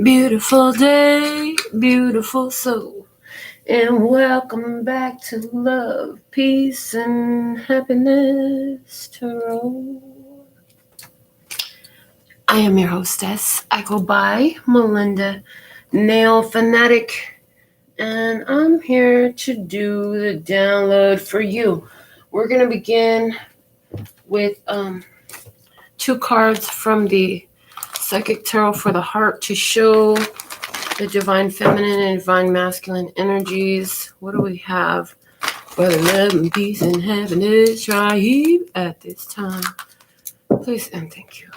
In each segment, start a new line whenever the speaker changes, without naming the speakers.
Beautiful day, beautiful soul, and welcome back to Love, Peace, and Happiness Tarot. I am your hostess. I go by Melinda, NailFanatic, and I'm here to do the download for you. We're going to begin with 2 cards from the Psychic Tarot for the Heart to show the Divine Feminine and Divine Masculine energies. What do we have? For the love and peace and happiness tribe at this time. Please and thank you.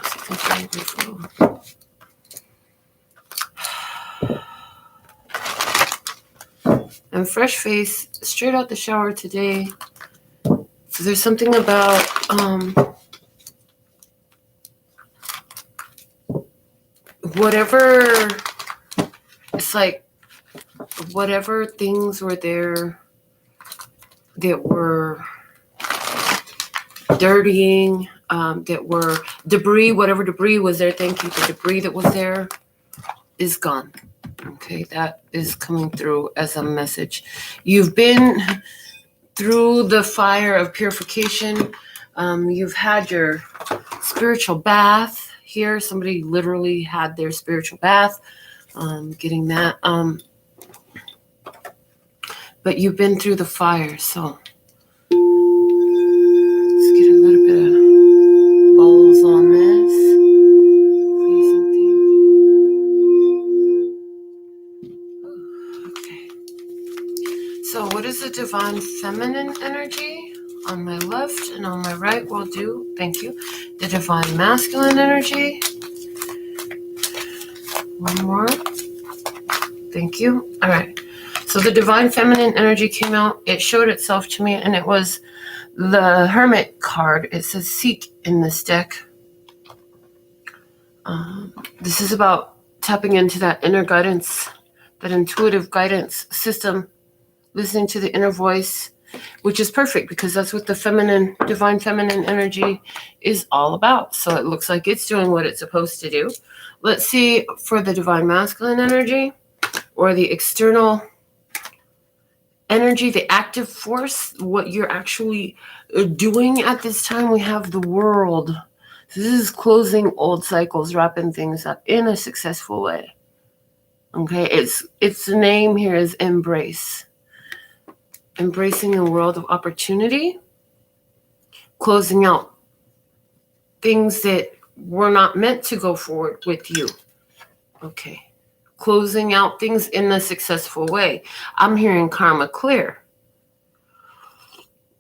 I'm fresh face, straight out the shower today. So there's something about whatever, it's like whatever things were there that were dirtying, that were debris, whatever debris was there, thank you, the debris that was there is gone. Okay, that is coming through as a message. You've been through the fire of purification. You've had your spiritual bath here. Somebody literally had their spiritual bath, getting that. But you've been through the fire, so let's get a little bit of bowls on this. Please and thank you. Okay. So what is the Divine Feminine energy? On my left and on my right will do, thank you, the Divine Masculine energy. One more. Thank you. All right. So the Divine Feminine energy came out. It showed itself to me, and it was the Hermit card. It says seek in this deck. This is about tapping into that inner guidance, that intuitive guidance system, listening to the inner voice, which is perfect because that's what the feminine, Divine Feminine energy is all about. So it looks like it's doing what it's supposed to do. Let's see for the Divine Masculine energy, or the external energy, the active force, what you're actually doing at this time. We have the World. So this is closing old cycles, wrapping things up in a successful way. Okay, its name here is Embrace. Embracing a world of opportunity, closing out things that were not meant to go forward with you. Okay. Closing out things in a successful way. I'm hearing karma clear.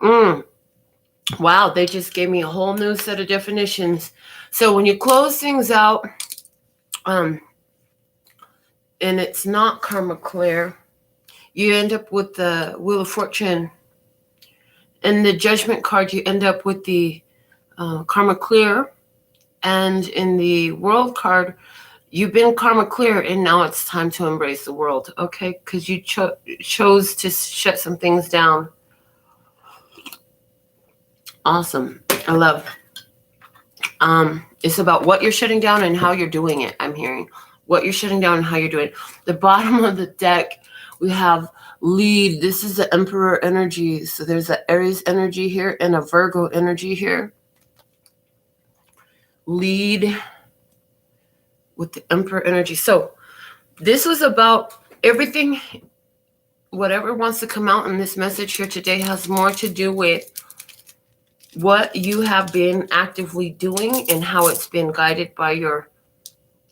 Wow, they just gave me a whole new set of definitions. So when you close things out, and it's not karma clear, you end up with the Wheel of Fortune. In the Judgment card, you end up with the karma clear. And in the World card, you've been karma clear, and now it's time to embrace the world, okay? Because you chose to shut some things down. Awesome. I love. It's about what you're shutting down and how you're doing it, I'm hearing. What you're shutting down and how you're doing it. The bottom of the deck, we have lead. This is the Emperor energy. So there's an Aries energy here and a Virgo energy here. Lead with the Emperor energy. So this was about everything, whatever wants to come out in this message here today has more to do with what you have been actively doing and how it's been guided by your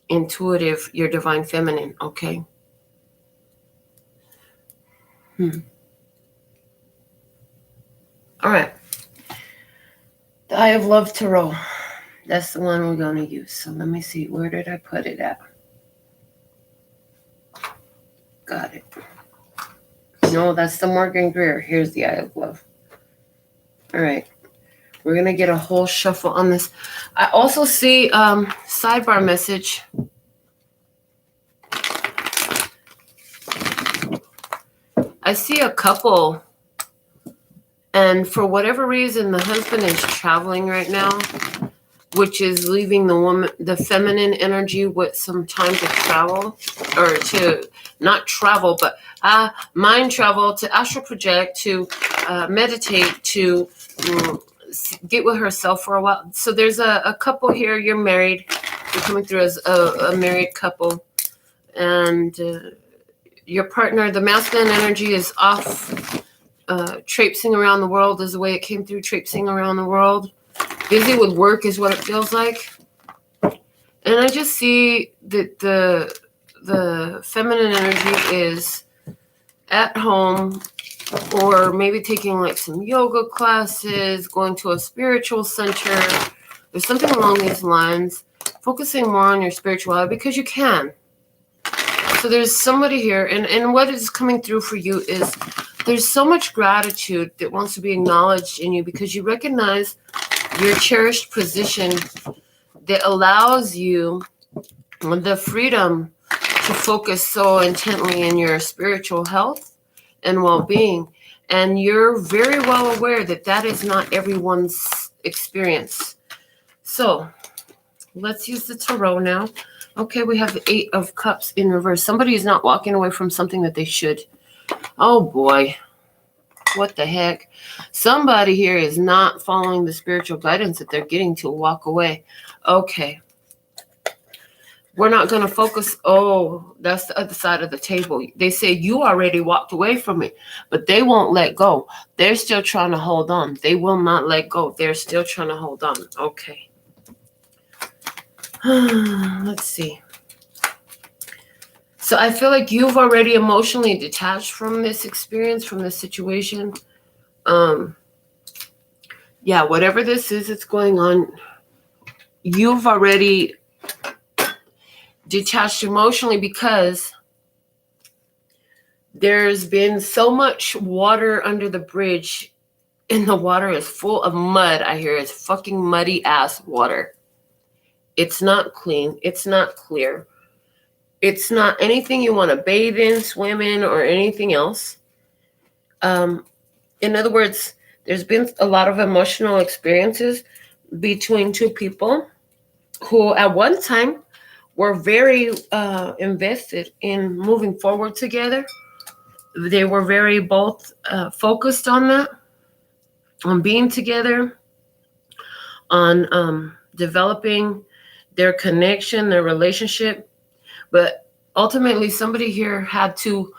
intuitive, your Divine Feminine, okay? All right. The Eye of Love Tarot. That's the one we're going to use. So let me see. Where did I put it at? Got it. No, that's the Morgan Greer. Here's the Eye of Love. All right. We're going to get a whole shuffle on this. I also see sidebar message. I see a couple, and for whatever reason, the husband is traveling right now, which is leaving the woman, the feminine energy, with some time to travel, or to not travel, but mind travel, to astral project, to meditate, to get with herself for a while. So there's a couple here. You're married. You're coming through as a married couple, and your partner, the masculine energy, is off traipsing around the world, is the way it came through, traipsing around the world. Busy with work is what it feels like. And I just see that the feminine energy is at home, or maybe taking like some yoga classes, going to a spiritual center. There's something along these lines, focusing more on your spirituality because you can. So there's somebody here, and what is coming through for you is there's so much gratitude that wants to be acknowledged in you, because you recognize your cherished position that allows you the freedom to focus so intently in your spiritual health and well-being. And you're very well aware that that is not everyone's experience. So let's use the tarot now. Okay, we have the 8 of Cups in reverse. Somebody is not walking away from something that they should. Oh boy. What the heck? Somebody here is not following the spiritual guidance that they're getting to walk away. Okay. We're not going to focus. Oh, that's the other side of the table. They say you already walked away from it, but they won't let go. They're still trying to hold on. They will not let go. They're still trying to hold on. Okay. Let's see. So I feel like you've already emotionally detached from this experience, from this situation. Yeah, whatever this is that's going on, you've already detached emotionally, because there's been so much water under the bridge, and the water is full of mud. I hear it's fucking muddy ass water. It's not clean. It's not clear. It's not anything you want to bathe in, swim in, or anything else. In other words, there's been a lot of emotional experiences between two people who at one time were very invested in moving forward together. They were very both focused on that, on being together, on developing their connection, their relationship. But ultimately, somebody here had to,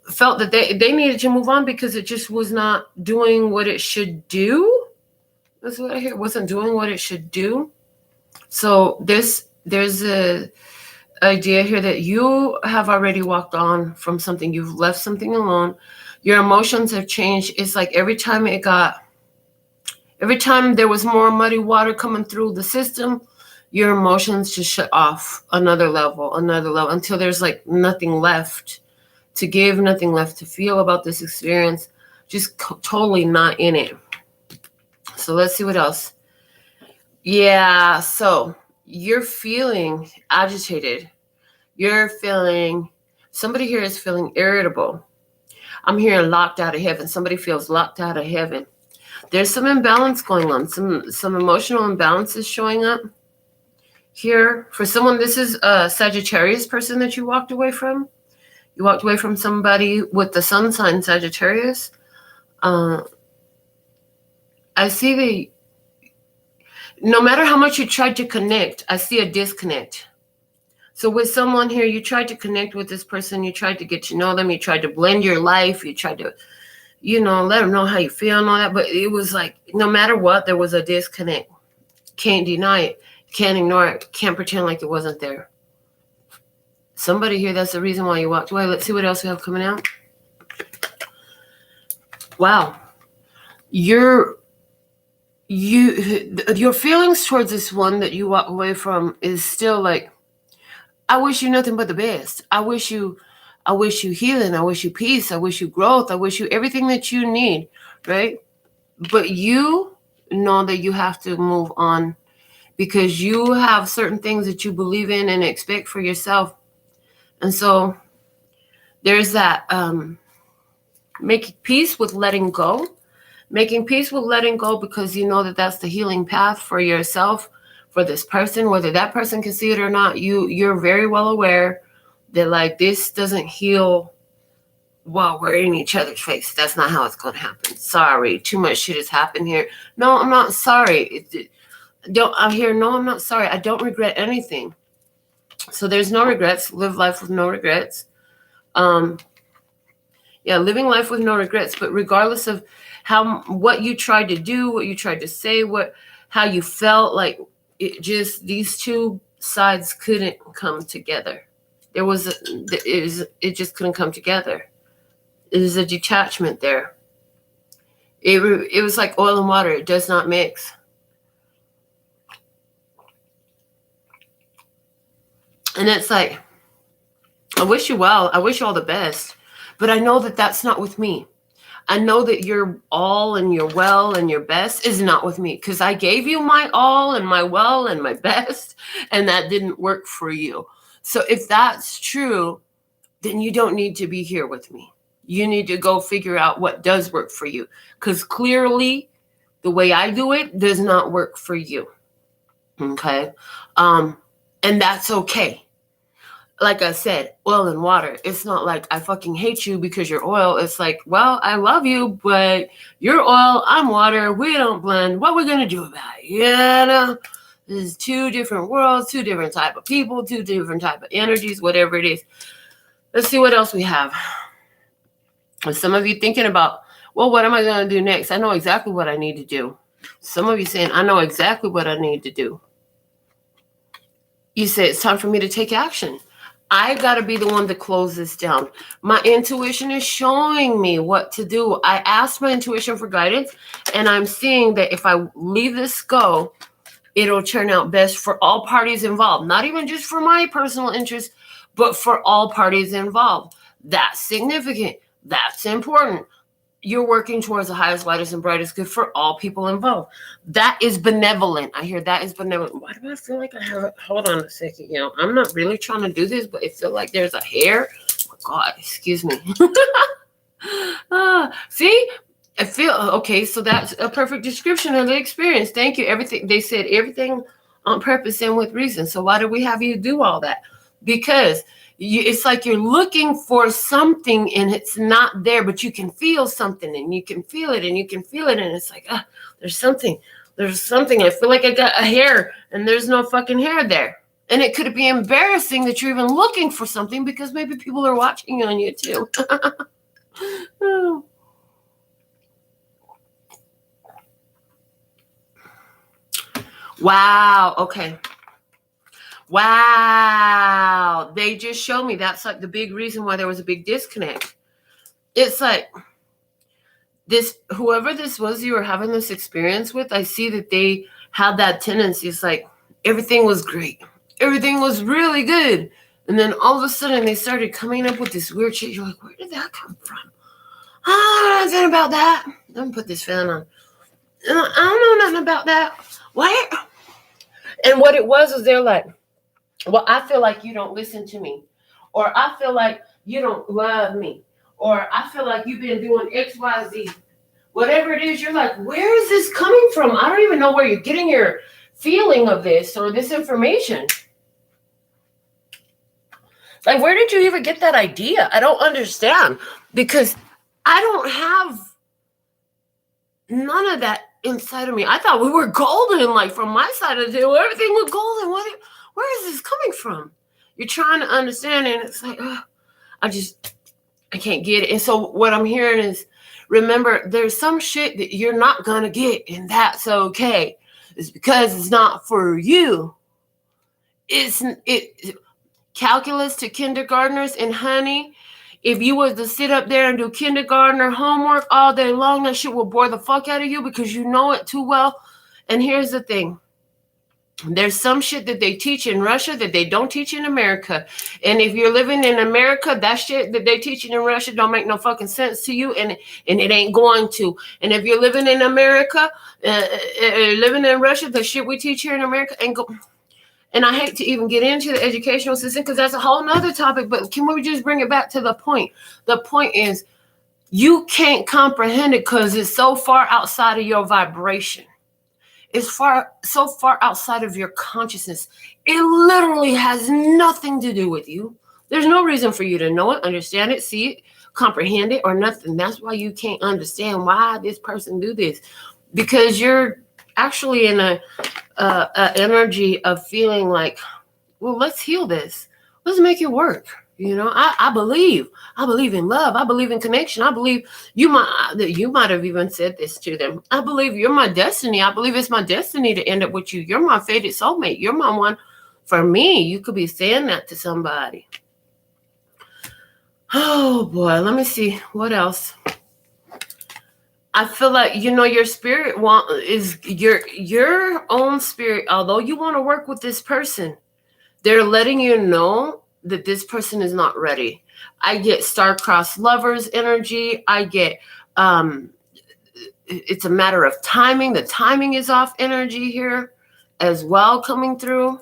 felt that they needed to move on because it just was not doing what it should do. That's what I hear. It wasn't doing what it should do. So there's a idea here that you have already walked on from something. You've left something alone. Your emotions have changed. It's like every time there was more muddy water coming through the system, your emotions just shut off another level, until there's like nothing left to give, nothing left to feel about this experience, just totally not in it. So let's see what else. Yeah, so you're feeling agitated. Somebody here is feeling irritable. I'm hearing locked out of heaven. Somebody feels locked out of heaven. There's some imbalance going on. Some emotional imbalances showing up here. For someone, this is a Sagittarius person that you walked away from. You walked away from somebody with the sun sign Sagittarius. I see no matter how much you tried to connect, I see a disconnect. So with someone here, you tried to connect with this person. You tried to get to know them. You tried to blend your life. You tried to, let them know how you feel and all that. But it was like, no matter what, there was a disconnect. Can't deny it. Can't ignore it. Can't pretend like it wasn't there. Somebody here, that's the reason why you walked away. Let's see what else we have coming out. Wow. Your feelings towards this one that you walk away from is still like, I wish you nothing but the best. I wish you healing. I wish you peace. I wish you growth. I wish you everything that you need, right? But you know that you have to move on because you have certain things that you believe in and expect for yourself. And so there's that making peace with letting go. Making peace with letting go because you know that that's the healing path for yourself, for this person, whether that person can see it or not. You're very well aware that like this doesn't heal while we're in each other's face. That's not how it's going to happen. Sorry, too much shit has happened here. No, I'm not sorry. I'm not sorry. I don't regret anything. So there's no regrets. Live life with no regrets. Living life with no regrets. But regardless of what you tried to do, what you tried to say, how you felt, like it just, these two sides couldn't come together. It just couldn't come together. There's a detachment there. It was like oil and water. It does not mix. And it's like, I wish you well. I wish you all the best. But I know that that's not with me. I know that your all and your well and your best is not with me because I gave you my all and my well and my best, and that didn't work for you. So if that's true, then you don't need to be here with me. You need to go figure out what does work for you because clearly the way I do it does not work for you. Okay. And that's okay. Like I said, oil and water. It's not like I fucking hate you because you're oil. It's like, well, I love you, but you're oil, I'm water. We don't blend. What we're going to do about it? This is two different worlds, two different type of people, two different type of energies, whatever it is. Let's see what else we have. And some of you thinking about, well, what am I going to do next? I know exactly what I need to do. Some of you saying, I know exactly what I need to do. You say, it's time for me to take action. I got to be the one to close this down. My intuition is showing me what to do. I asked my intuition for guidance, and I'm seeing that if I leave this go, it'll turn out best for all parties involved. Not even just for my personal interest, but for all parties involved. That's significant. That's important. You're working towards the highest, lightest, and brightest good for all people involved. That is benevolent. I hear that is benevolent. Why do I feel like I have it? Hold on a second. I'm not really trying to do this, but it feels like there's a hair. Oh, God, excuse me. See? I feel, okay, so that's a perfect description of the experience. Thank you. Everything, they said everything on purpose and with reason. So why do we have you do all that? Because it's like you're looking for something and it's not there, but you can feel something and you can feel it and you can feel it. And it's like, there's something. I feel like I got a hair and there's no fucking hair there. And it could be embarrassing that you're even looking for something because maybe people are watching you on YouTube. Wow. Okay. Wow. They just showed me that's like the big reason why there was a big disconnect. It's like this, whoever this was you were having this experience with, I see that they had that tendency. It's like everything was great. Everything was really good. And then all of a sudden they started coming up with this weird shit. You're like, where did that come from? Nothing about that. Let me put this fan on. I don't know nothing about that. What? And what it was they're like, well, I feel like you don't listen to me. Or I feel like you don't love me. Or I feel like you've been doing X, Y, Z. Whatever it is, you're like, where is this coming from? I don't even know where you're getting your feeling of this or this information. Like, where did you even get that idea? I don't understand. Because I don't have none of that inside of me. I thought we were golden, like from my side of the deal. Everything was golden. Where is this coming from? You're trying to understand it, and it's like, I can't get it. And so what I'm hearing is, remember, there's some shit that you're not going to get, and that's okay. It's because it's not for you. It's calculus to kindergartners, and honey, if you was to sit up there and do kindergartner homework all day long, that shit will bore the fuck out of you because you know it too well. And here's the thing. There's some shit that they teach in Russia that they don't teach in America. And if you're living in America, that shit that they teaching in Russia don't make no fucking sense to you, and it ain't going to. And if you're living in America, living in Russia, the shit we teach here in America ain't go. And I hate to even get into the educational system because that's a whole nother topic, but can we just bring it back to the point? The point is you can't comprehend it because it's so far outside of your vibration. It's so far outside of your consciousness. It literally has nothing to do with you. There's no reason for you to know it, understand it, see it, comprehend it, or nothing. That's why you can't understand why this person do this. Because you're actually in a energy of feeling like, well, let's heal this. Let's make it work. You know, I believe in love. I believe in connection. I believe you might have even said this to them. I believe you're my destiny. I believe it's my destiny to end up with you. You're my fated soulmate. You're my one for me. You could be saying that to somebody. Oh boy, let me see what else. I feel like, you know, your spirit is your own spirit. Although you want to work with this person, they're letting you know that this person is not ready. I get star-crossed lovers energy. I get it's a matter of timing. The timing is off energy here as well coming through.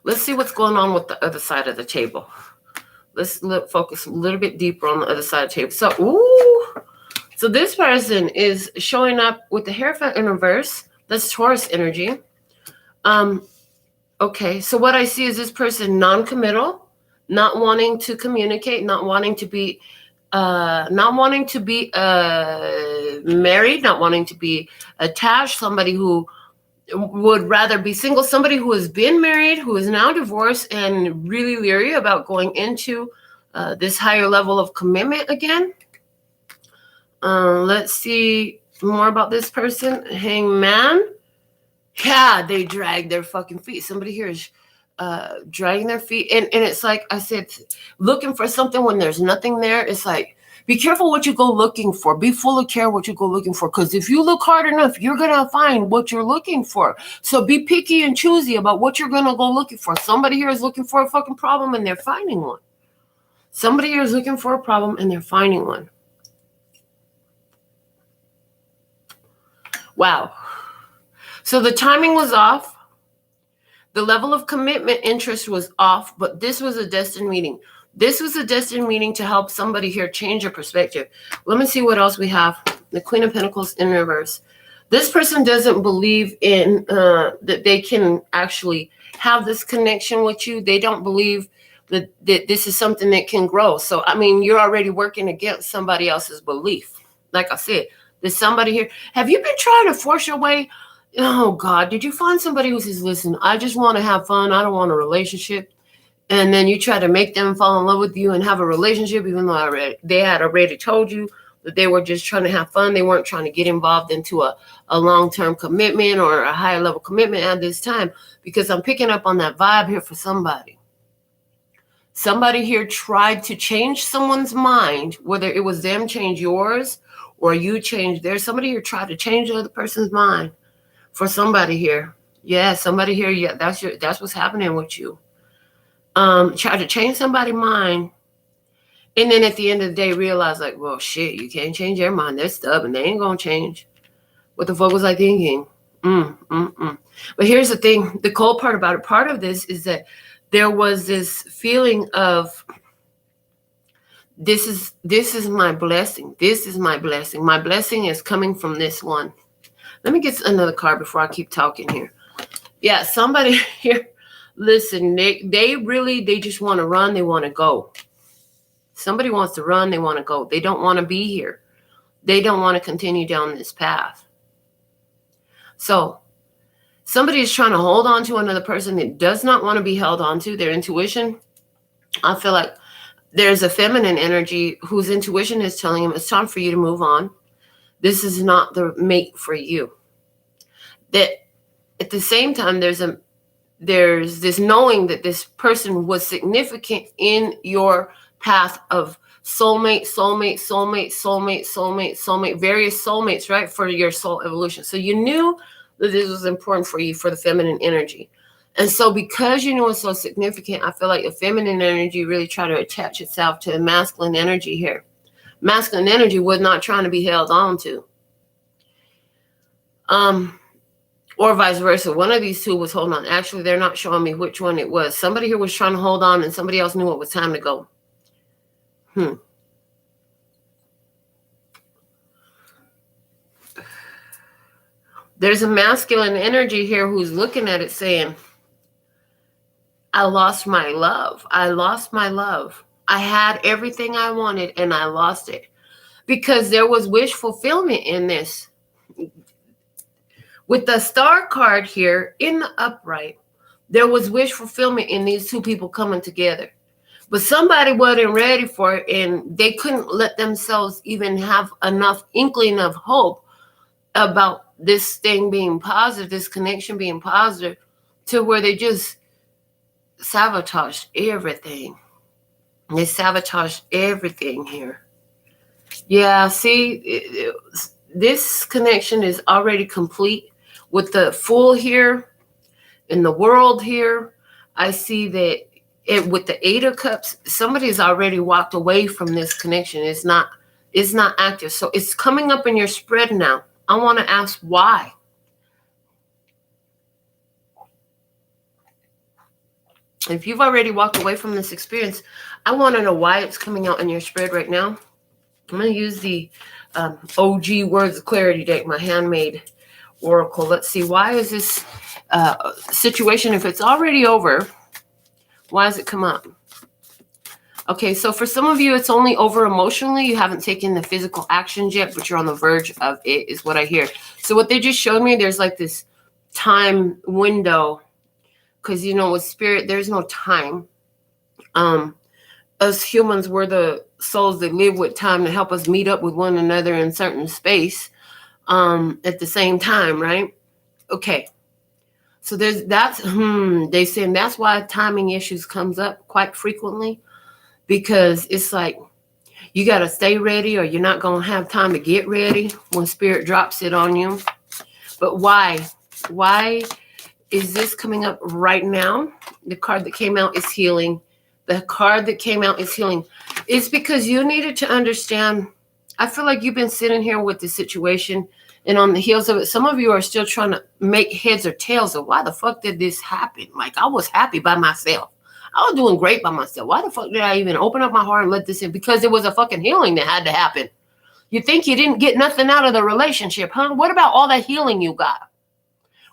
Let's see what's going on with the other side of the table. Let's focus a little bit deeper on the other side of the table. So this person is showing up with the Hierophant in reverse. That's Taurus energy. Okay, so what I see is this person non-committal, not wanting to communicate, not wanting to be married, not wanting to be attached, somebody who would rather be single, somebody who has been married, who is now divorced and really leery about going into this higher level of commitment again. Let's see more about this person. Hangman. Yeah, they drag their fucking feet. Somebody here is dragging their feet. And it's like I said, looking for something when there's nothing there. It's like, be careful what you go looking for. Be full of care what you go looking for. Because if you look hard enough, you're going to find what you're looking for. So be picky and choosy about what you're going to go looking for. Somebody here is looking for a fucking problem and they're finding one. Somebody here is looking for a problem and they're finding one. Wow. So the timing was off. The level of commitment interest was off, but this was a destined meeting. This was a destined meeting to help somebody here change your perspective. Let me see what else we have. The Queen of Pentacles in reverse. This person doesn't believe in that they can actually have this connection with you. They don't believe that this is something that can grow. So, I mean, you're already working against somebody else's belief. Like I said, there's somebody here. Have you been trying to force your way? Oh, God, did you find somebody who says, listen, I just want to have fun. I don't want a relationship. And then you try to make them fall in love with you and have a relationship, even though they had already told you that they were just trying to have fun. They weren't trying to get involved into a long-term commitment or a higher level commitment at this time, because I'm picking up on that vibe here for somebody. Somebody here tried to change someone's mind, whether it was them change yours or you change theirs. Somebody here tried to change the other person's mind. For somebody here. Yeah, somebody here. Yeah, that's what's happening with you. Try to change somebody's mind. And then at the end of the day, realize like, well, shit, you can't change their mind. They're stubborn. They ain't going to change. What the fuck was I thinking? But here's the thing. The cold part about it, part of this is that there was this feeling of, this is my blessing. This is my blessing. My blessing is coming from this one. Let me get another card before I keep talking here. Yeah, somebody here, listen, they just want to run. They want to go. Somebody wants to run. They want to go. They don't want to be here. They don't want to continue down this path. So somebody is trying to hold on to another person that does not want to be held on to. Their intuition. I feel like there's a feminine energy whose intuition is telling them it's time for you to move on. This is not the mate for you. That at the same time, there's this knowing that this person was significant in your path of soulmate, soulmate, soulmate, soulmate, soulmate, soulmate, various soulmates, right? For your soul evolution. So you knew that this was important for you for the feminine energy. And so because you knew it's so significant, I feel like the feminine energy really tried to attach itself to the masculine energy here. Masculine energy was not trying to be held on to. Or vice versa. One of these two was holding on. Actually, they're not showing me which one it was. Somebody here was trying to hold on and somebody else knew it was time to go. There's a masculine energy here who's looking at it saying, I lost my love. I lost my love. I had everything I wanted and I lost it. Because there was wish fulfillment in this. With the star card here in the upright, there was wish fulfillment in these two people coming together. But somebody wasn't ready for it, and they couldn't let themselves even have enough inkling of hope about this thing being positive, this connection being positive, to where they just sabotaged everything. They sabotaged everything here. Yeah, see, this connection is already complete. With the Fool here and the World here, I see that with the Eight of Cups, somebody's already walked away from this connection. It's not active. So it's coming up in your spread now. I want to ask why. If you've already walked away from this experience, I want to know why it's coming out in your spread right now. I'm going to use the OG Words of Clarity deck, my handmade oracle. Let's see, why is this situation, if it's already over, why does it come up? Okay, so for some of you, it's only over emotionally. You haven't taken the physical actions yet, but you're on the verge of it, is what I hear. So what they just showed me, there's like this time window, because, you know, with spirit, there's no time. Us humans, we're the souls that live with time to help us meet up with one another in certain space at the same time, right? Okay. So they saying that's why timing issues comes up quite frequently, because it's like you got to stay ready or you're not going to have time to get ready when spirit drops it on you. But why? Why is this coming up right now? The card that came out is healing. The card that came out is healing. It's because you needed to understand. I feel like you've been sitting here with the situation, and on the heels of it, some of you are still trying to make heads or tails of why the fuck did this happen? Like, I was happy by myself. I was doing great by myself. Why the fuck did I even open up my heart and let this in? Because there was a fucking healing that had to happen. You think you didn't get nothing out of the relationship, huh? What about all that healing you got?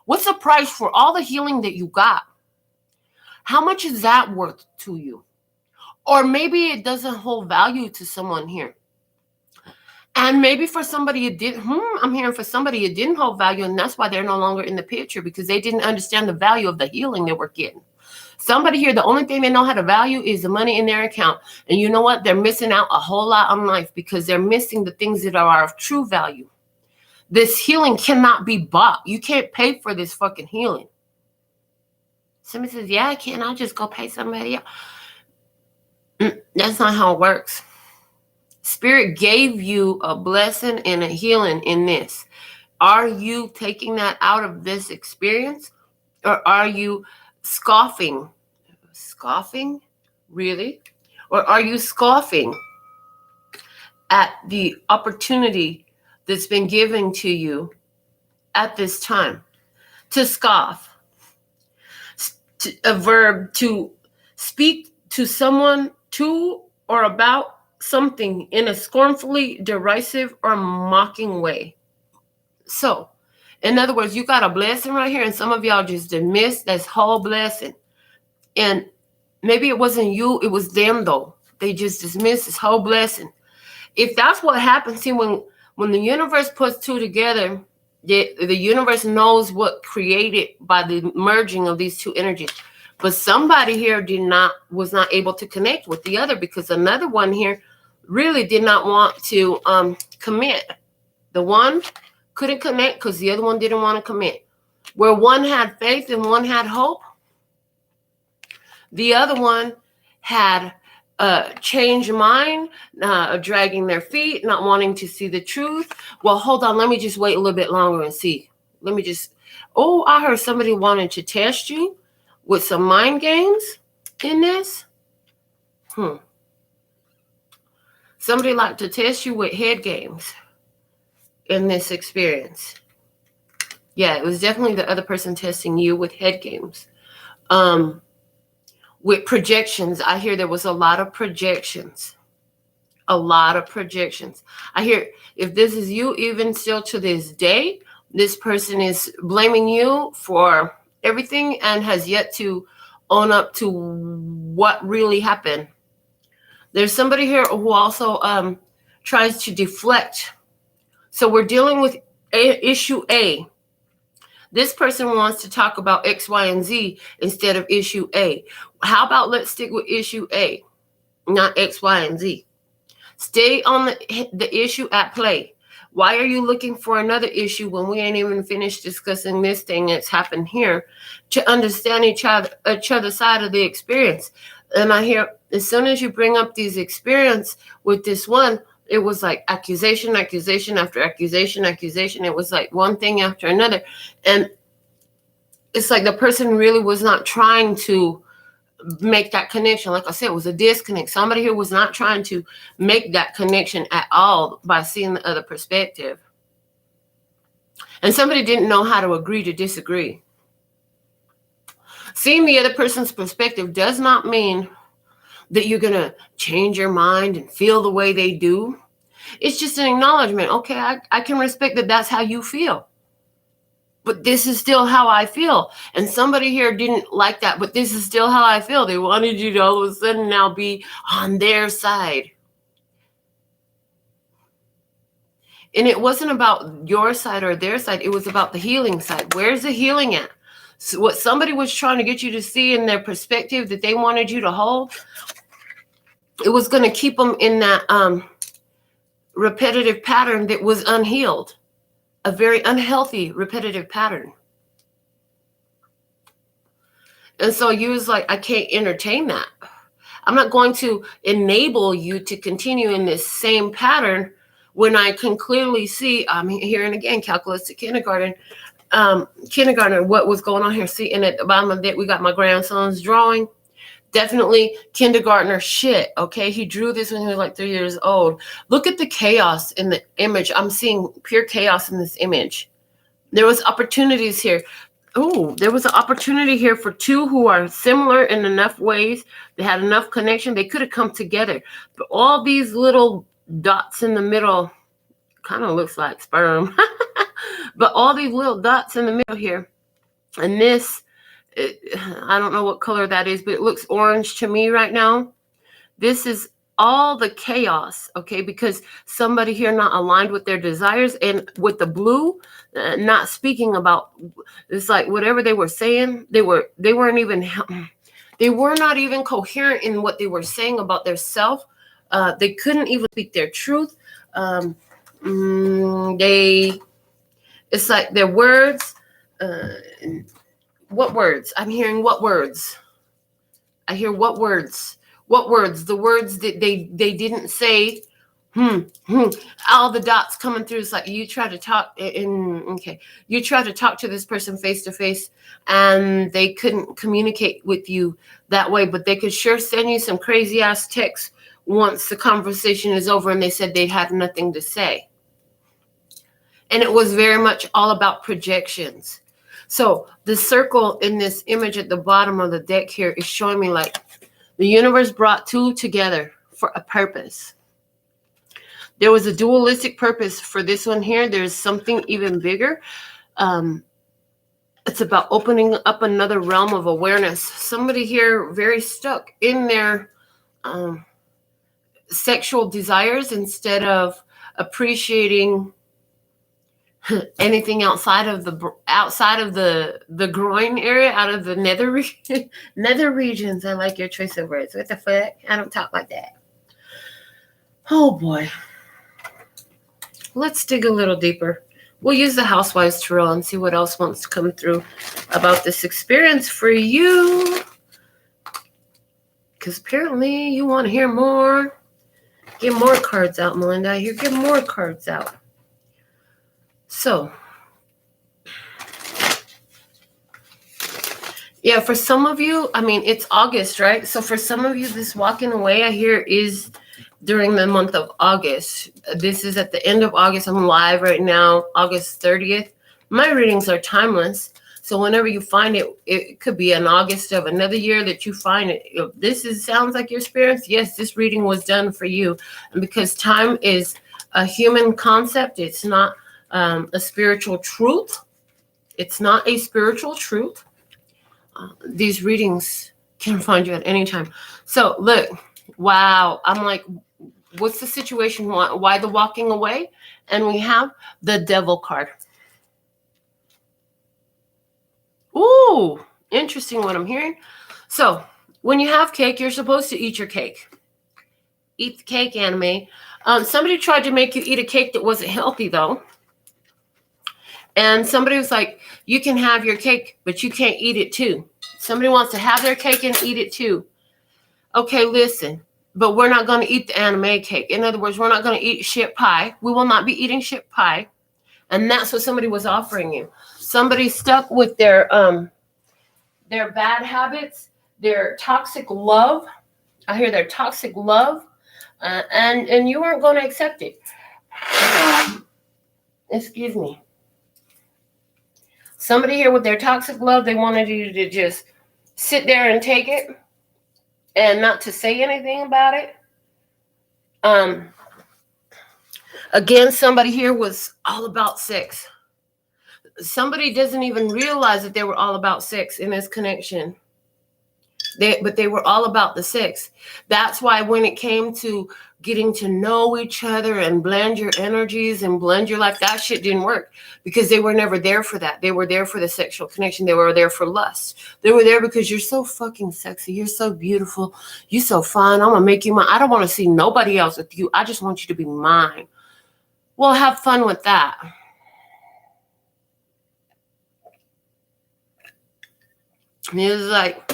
What's the price for all the healing that you got? How much is that worth to you? Or maybe it doesn't hold value to someone here. And maybe for somebody it did. I'm hearing for somebody it didn't hold value, and that's why they're no longer in the picture, because they didn't understand the value of the healing they were getting. Somebody here, the only thing they know how to value is the money in their account. And you know what? They're missing out a whole lot on life because they're missing the things that are of true value. This healing cannot be bought. You can't pay for this fucking healing. Somebody says, yeah, I can. I'll just go pay somebody else. That's not how it works. Spirit gave you a blessing and a healing in this. Are you taking that out of this experience? Or are you scoffing? Scoffing? Really? Or are you scoffing at the opportunity that's been given to you at this time? To scoff. A verb, to speak to someone to or about something in a scornfully derisive or mocking way. So, in other words, you got a blessing right here, and some of y'all just dismissed this whole blessing. And maybe it wasn't you, it was them though. They just dismissed this whole blessing. If that's what happens, see, when the universe puts two together, the universe knows what created by the merging of these two energies. But somebody here was not able to connect with the other, because another one here really did not want to commit. The one couldn't connect because the other one didn't want to commit. Where one had faith and one had hope, the other one had change mind, dragging their feet, not wanting to see the truth. Well, hold on. Let me just wait a little bit longer and see. Let me just, oh, I heard somebody wanted to test you with some mind games in this. Somebody like to test you with head games in this experience. Yeah, it was definitely the other person testing you with head games. With projections, I hear there was a lot of projections. A lot of projections. I hear if this is you, even still to this day, this person is blaming you for everything and has yet to own up to what really happened. There's somebody here who also tries to deflect. So we're dealing with issue A. This person wants to talk about X, Y, and Z instead of issue A. How about let's stick with issue A, not X, Y, and Z. Stay on the issue at play. Why are you looking for another issue when we ain't even finished discussing this thing that's happened here to understand each other's side of the experience? And I hear as soon as you bring up these experience with this one, it was like accusation after accusation. It was like one thing after another. And it's like the person really was not trying to make that connection. Like I said, it was a disconnect. Somebody here was not trying to make that connection at all by seeing the other perspective. And somebody didn't know how to agree to disagree. Seeing the other person's perspective does not mean that you're going to change your mind and feel the way they do. It's just an acknowledgement. Okay, I can respect that that's how you feel. But this is still how I feel. And somebody here didn't like that, but this is still how I feel. They wanted you to all of a sudden now be on their side. And it wasn't about your side or their side. It was about the healing side. Where's the healing at? So what somebody was trying to get you to see in their perspective that they wanted you to hold, it was going to keep them in that repetitive pattern that was unhealed. A very unhealthy repetitive pattern. And so you was like, I can't entertain that. I'm not going to enable you to continue in this same pattern when I can clearly see, I'm hearing again, calculus to kindergarten, what was going on here. See, and at the bottom of it, we got my grandson's drawing. Definitely kindergartner shit, okay? He drew this when he was like 3 years old. Look at the chaos in the image. I'm seeing pure chaos in this image. There was opportunities here. Oh, there was an opportunity here for two who are similar in enough ways. They had enough connection. They could have come together. But all these little dots in the middle kind of looks like sperm. But all these little dots in the middle here. And this, I don't know what color that is, but it looks orange to me right now. This is all the chaos, okay? Because somebody here not aligned with their desires, and with the blue, not speaking about, it's like whatever they were saying, they were not even coherent in what they were saying about their self. They couldn't even speak their truth. It's like their words. What words? I'm hearing what words? I hear what words? What words? The words that they didn't say. All the dots coming through. It's like you try to talk you try to talk to this person face to face, and they couldn't communicate with you that way, but they could sure send you some crazy ass texts once the conversation is over and they said they had nothing to say. And it was very much all about projections. So the circle in this image at the bottom of the deck here is showing me like the universe brought two together for a purpose. There was a dualistic purpose for this one here. There's something even bigger. It's about opening up another realm of awareness. Somebody here very stuck in their sexual desires instead of appreciating anything outside of the groin area, out of the nether regions. I like your choice of words. What the fuck? I don't talk like that. Oh boy. Let's dig a little deeper. We'll use the Housewives Tarot and see what else wants to come through about this experience for you. because apparently you want to hear more. Get more cards out, Melinda. I hear get more cards out. So, yeah, for some of you, I mean, it's August, right? So for some of you, this walking away, I hear, is during the month of August. This is at the end of August. I'm live right now, August 30th. My readings are timeless. So whenever you find it, it could be in August of another year that you find it. If this sounds like your experience, yes, this reading was done for you. And because time is a human concept, it's not a spiritual truth. It's not a spiritual truth. These readings can find you at any time. So look, wow. I'm like, what's the situation? Why the walking away? And we have the Devil card. Ooh, interesting what I'm hearing. So when you have cake, you're supposed to eat your cake. Eat the cake, anime. Somebody tried to make you eat a cake that wasn't healthy, though. And somebody was like, you can have your cake, but you can't eat it too. Somebody wants to have their cake and eat it too. Okay, listen, but we're not going to eat the anime cake. In other words, we're not going to eat shit pie. We will not be eating shit pie. And that's what somebody was offering you. Somebody stuck with their bad habits, their toxic love. I hear their toxic love, and you weren't going to accept it. Excuse me. Somebody here with their toxic love, they wanted you to just sit there and take it and not to say anything about it. Again, somebody here was all about sex. Somebody doesn't even realize that they were all about sex in this connection. But they were all about the sex. That's why when it came to getting to know each other and blend your energies and blend your life, that shit didn't work because they were never there for that. They were there for the sexual connection. They were there for lust. They were there because you're so fucking sexy. You're so beautiful. You're so fun. I'm going to make you mine. I don't want to see nobody else with you. I just want you to be mine. Well, have fun with that. And it was like,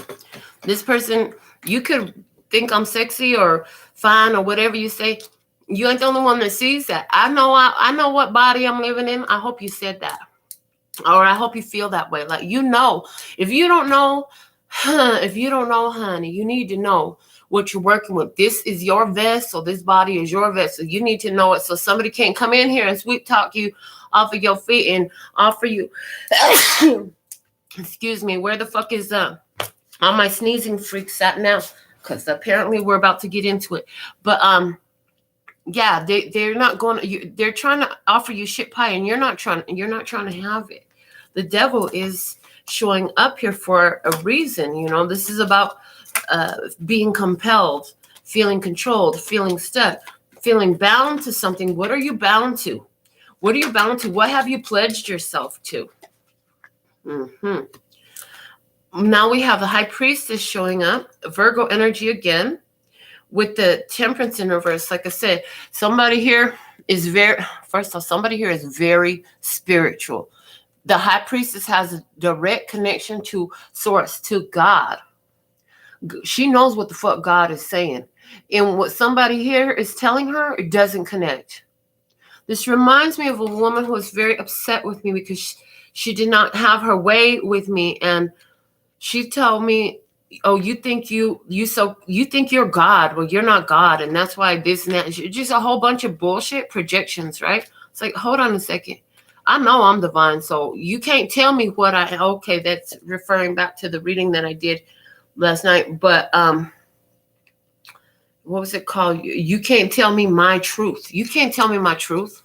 this person, you could think I'm sexy or fine or whatever you say. You ain't the only one that sees that. I know what body I'm living in. I hope you said that. Or I hope you feel that way. Like, you know, if you don't know, honey, you need to know what you're working with. This is your vessel. This body is your vessel. You need to know it so somebody can't come in here and sweet talk you off of your feet and offer you. Excuse me. Where the fuck is all my sneezing freaks at now? Because apparently we're about to get into it. But yeah, they're not going to. They're trying to offer you shit pie, and you're not trying to have it. The devil is showing up here for a reason. You know, this is about being compelled, feeling controlled, feeling stuck, feeling bound to something. What are you bound to? What are you bound to? What have you pledged yourself to? Now we have the High Priestess showing up, Virgo energy again, with the Temperance in reverse. Like I said, somebody here is somebody here is very spiritual. The High Priestess has a direct connection to Source, to God. She knows what the fuck God is saying. And what somebody here is telling her, it doesn't connect. This reminds me of a woman who was very upset with me because she did not have her way with me. And she told me, oh, you think you're God. Well, you're not God. And that's why this and that. Just a whole bunch of bullshit projections, right? It's like, hold on a second. I know I'm divine. So you can't tell me okay, that's referring back to the reading that I did last night. But what was it called? You can't tell me my truth. You can't tell me my truth.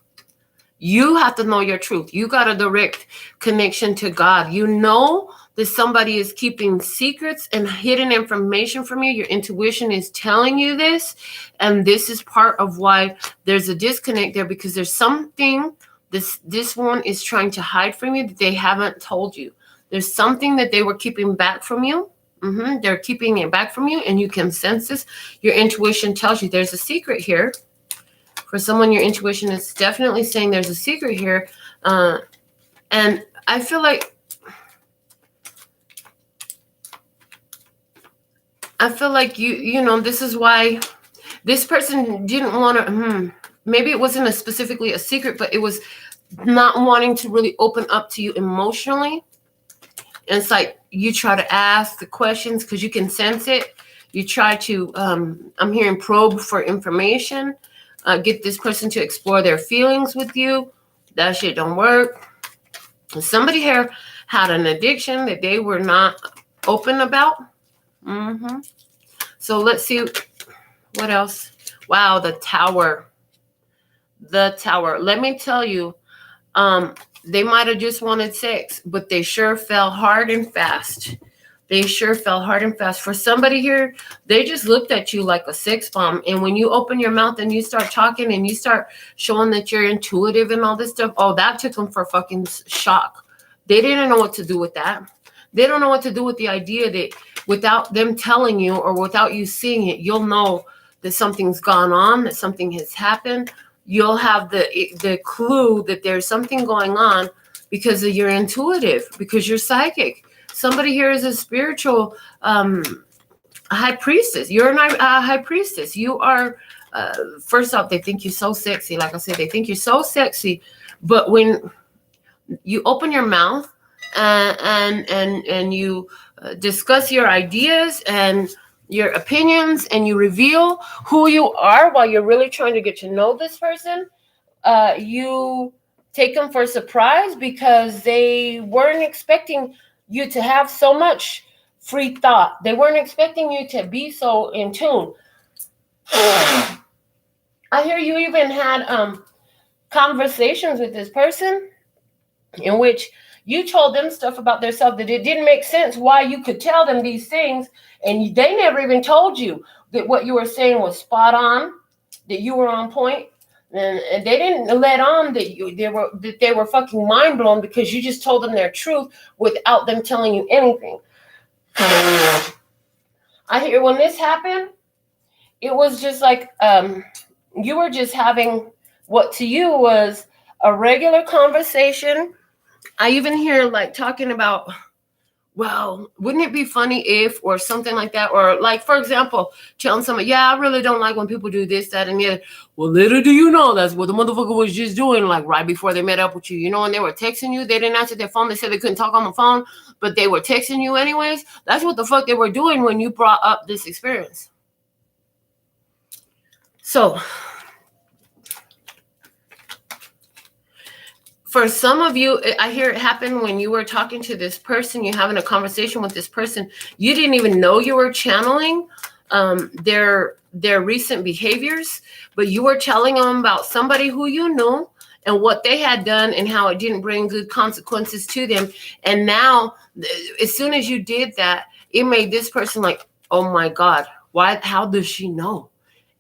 You have to know your truth. You got a direct connection to God. You know that somebody is keeping secrets and hidden information from you. Your intuition is telling you this. And this is part of why there's a disconnect there, because there's something this one is trying to hide from you that they haven't told you. There's something that they were keeping back from you. They're keeping it back from you, and you can sense this. Your intuition tells you there's a secret here. For someone, your intuition is definitely saying there's a secret here. And I feel like I feel like you know, this is why this person didn't want to, maybe it wasn't specifically a secret, but it was not wanting to really open up to you emotionally. And it's like you try to ask the questions because you can sense it. You try to, I'm hearing probe for information, get this person to explore their feelings with you. That shit don't work. Somebody here had an addiction that they were not open about. So let's see what else. Wow, the Tower. The Tower. Let me tell you, they might have just wanted sex, but they sure fell hard and fast. They sure fell hard and fast. For somebody here, they just looked at you like a sex bomb. And when you open your mouth and you start talking and you start showing that you're intuitive and all this stuff, oh, that took them for fucking shock. They didn't know what to do with that. They don't know what to do with the idea that without them telling you or without you seeing it, you'll know that something's gone on, that something has happened. You'll have the clue that there's something going on because you're intuitive, because you're psychic. Somebody here is a spiritual high priestess. You're a high priestess. You are, first off, they think you're so sexy. Like I said, they think you're so sexy. But when you open your mouth and you discuss your ideas and your opinions and you reveal who you are while you're really trying to get to know this person, you take them for a surprise because they weren't expecting you to have so much free thought. They weren't expecting you to be so in tune. I hear you even had conversations with this person in which you told them stuff about themselves that it didn't make sense why you could tell them these things, and they never even told you that what you were saying was spot on, that you were on point, and they didn't let on that they were fucking mind blown because you just told them their truth without them telling you anything. I hear when this happened, it was just like you were just having what to you was a regular conversation. I even hear like talking about, well, wouldn't it be funny if, or something like that, or like, for example, telling somebody, yeah, I really don't like when people do this, that, and the other. Well, little do you know, that's what the motherfucker was just doing, like right before they met up with you. You know, when they were texting you, they didn't answer their phone. They said they couldn't talk on the phone, but they were texting you anyways. That's what the fuck they were doing when you brought up this experience. So for some of you, I hear it happen when you were talking to this person, you're having a conversation with this person, you didn't even know you were channeling their recent behaviors, but you were telling them about somebody who you knew and what they had done and how it didn't bring good consequences to them. And now, as soon as you did that, it made this person like, oh my God, why? How does she know?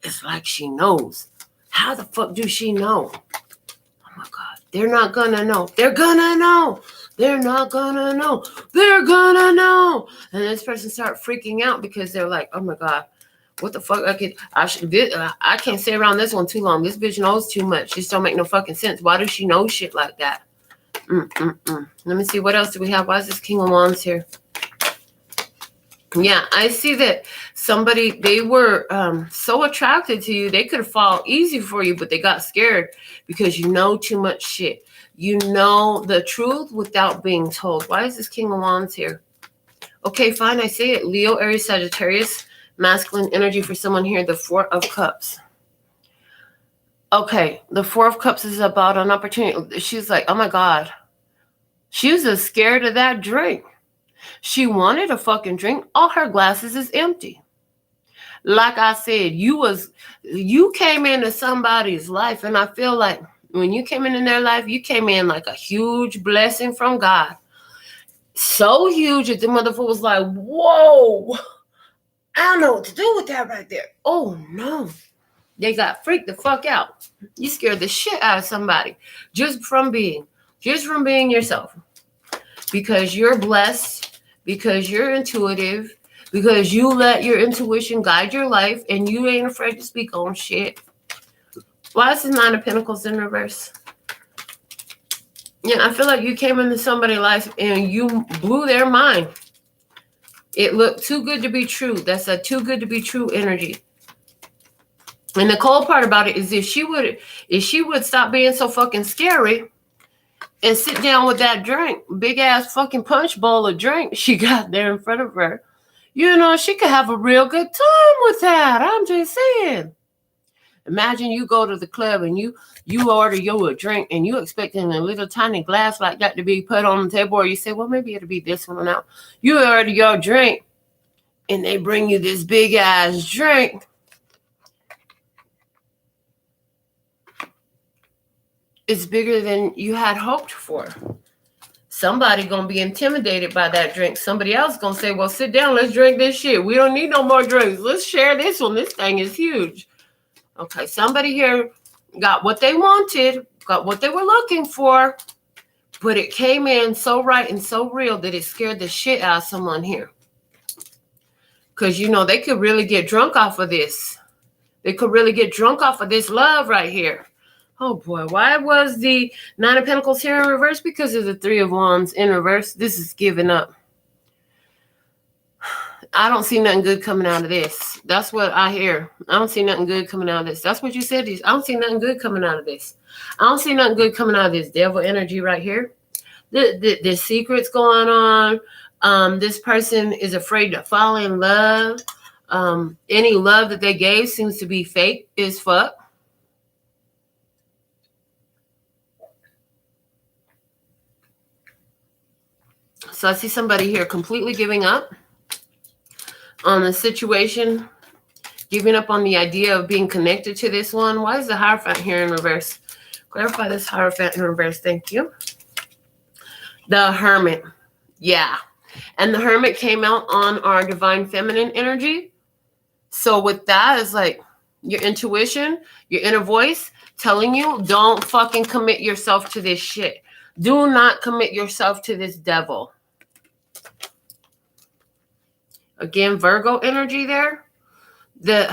It's like she knows. How the fuck do she know? Oh my God, they're not gonna know. They're gonna know. They're not gonna know. They're gonna know. And this person start freaking out because they're like, oh my God, what the fuck? I can't stay around this one too long. This bitch knows too much. This don't make no fucking sense. Why does she know shit like that? Let me see. What else do we have? Why is this King of Wands here? Yeah, I see that somebody, they were so attracted to you. They could fall easy for you, but they got scared because you know too much shit. You know the truth without being told. Why is this King of Wands here? Okay, fine. I see it. Leo, Aries, Sagittarius, masculine energy for someone here. The Four of Cups. Okay, the Four of Cups is about an opportunity. She's like, oh my God. She was just scared of that drink. She wanted a fucking drink. All her glasses is empty. Like I said, you came into somebody's life, and I feel like when you came in their life, you came in like a huge blessing from God. So huge that the motherfucker was like, whoa, I don't know what to do with that right there. Oh no. They got freaked the fuck out. You scared the shit out of somebody just from being yourself. Because you're blessed, because you're intuitive, because you let your intuition guide your life and you ain't afraid to speak on shit. Why is this Nine of Pentacles in reverse? Yeah, I feel like you came into somebody's life and you blew their mind. It looked too good to be true. That's a too good to be true energy. And the cold part about it is if she would stop being so fucking scary and sit down with that drink, big ass fucking punch bowl of drink she got there in front of her, she could have a real good time with that. I'm just saying. Imagine you go to the club and you order a drink and you expecting a little tiny glass like that to be put on the table, or you say, well, maybe it'll be this one now. You order your drink and they bring you this big ass drink. It's bigger than you had hoped for. Somebody gonna be intimidated by that drink. Somebody else gonna say, well, sit down, let's drink this shit. We don't need no more drinks. Let's share this one. This thing is huge. Okay, somebody here got what they wanted, got what they were looking for, but it came in so right and so real that it scared the shit out of someone here. Because, they could really get drunk off of this. They could really get drunk off of this love right here. Oh, boy. Why was the Nine of Pentacles here in reverse? Because of the Three of Wands in reverse. This is giving up. I don't see nothing good coming out of this. That's what I hear. I don't see nothing good coming out of this. That's what you said. I don't see nothing good coming out of this. I don't see nothing good coming out of this devil energy right here. The secrets going on. This person is afraid to fall in love. Any love that they gave seems to be fake as fuck. So I see somebody here completely giving up on the situation, giving up on the idea of being connected to this one. Why is the Hierophant here in reverse? Clarify this Hierophant in reverse. Thank you. The Hermit. Yeah. And the Hermit came out on our Divine Feminine energy. So with that, it's like your intuition, your inner voice telling you, don't fucking commit yourself to this shit. Do not commit yourself to this devil. Again, Virgo energy there. The